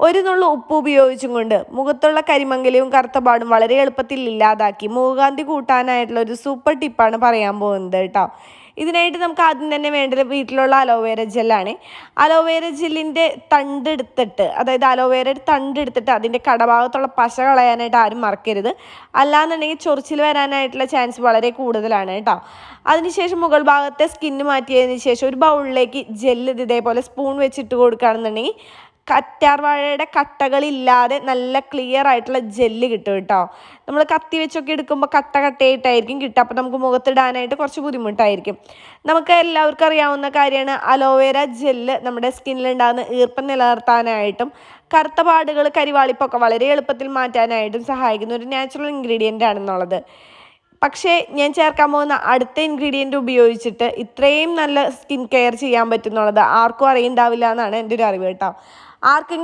ഒരു നുള്ളു ഉപ്പ് ഉപയോഗിച്ചും കൊണ്ട് മുഖത്തുള്ള കരിമങ്ങലയും കറുത്തപാടും വളരെ എളുപ്പത്തിൽ ഇല്ലാതാക്കി മുഖകാന്തി കൂട്ടാനായിട്ടുള്ള ഒരു സൂപ്പർ ടിപ്പാണ് പറയാൻ പോകുന്നത് കേട്ടോ. ഇതിനായിട്ട് നമുക്ക് ആദ്യം തന്നെ വേണ്ടത് വീട്ടിലുള്ള അലോവേര ജെല്ലാണ്. അലോവേര ജെല്ലിൻ്റെ തണ്ടെടുത്തിട്ട്, അതായത് അലോവേരയുടെ തണ്ടെടുത്തിട്ട് അതിൻ്റെ കടഭാഗത്തുള്ള പശ കളയാനായിട്ട് ആരും മറക്കരുത്. അല്ലാന്നുണ്ടെങ്കിൽ ചൊറിച്ചിൽ വരാനായിട്ടുള്ള ചാൻസ് വളരെ കൂടുതലാണ് കേട്ടോ. അതിനുശേഷം മുകൾ ഭാഗത്തെ സ്കിന്ന് മാറ്റിയതിന് ശേഷം ഒരു ബൗളിലേക്ക് ജെല്ല് ഇതേപോലെ സ്പൂൺ വെച്ചിട്ട് കൊടുക്കുകയാണെന്നുണ്ടെങ്കിൽ കറ്റാർവാഴയുടെ കട്ടകളില്ലാതെ നല്ല ക്ലിയർ ആയിട്ടുള്ള ജെല്ല് കിട്ടും കേട്ടോ. നമ്മൾ കത്തി വെച്ചൊക്കെ എടുക്കുമ്പോൾ കട്ടയായിട്ടായിരിക്കും കിട്ടുക. അപ്പോൾ നമുക്ക് മുഖത്തിടാനായിട്ട് കുറച്ച് ബുദ്ധിമുട്ടായിരിക്കും. നമുക്ക് എല്ലാവർക്കും അറിയാവുന്ന കാര്യമാണ് അലോവേര ജെല്ല് നമ്മുടെ സ്കിന്നിലുണ്ടാകുന്ന ഈർപ്പം നിലനിർത്താനായിട്ടും കറുത്ത പാടുകൾ കരിവാളിപ്പൊക്കെ വളരെ എളുപ്പത്തിൽ മാറ്റാനായിട്ടും സഹായിക്കുന്ന ഒരു നാച്ചുറൽ ഇൻഗ്രീഡിയൻ്റ് ആണെന്നുള്ളത്. പക്ഷേ ഞാൻ ചേർക്കാൻ പോകുന്ന അടുത്ത ഇൻഗ്രീഡിയൻറ്റ് ഉപയോഗിച്ചിട്ട് ഇത്രയും നല്ല സ്കിൻ കെയർ ചെയ്യാൻ പറ്റുന്നുള്ളത് ആർക്കും അറിയുണ്ടാവില്ല എന്നാണ് എൻ്റെ ഒരു അറിവ് കേട്ടോ. ആർക്കെങ്കിലും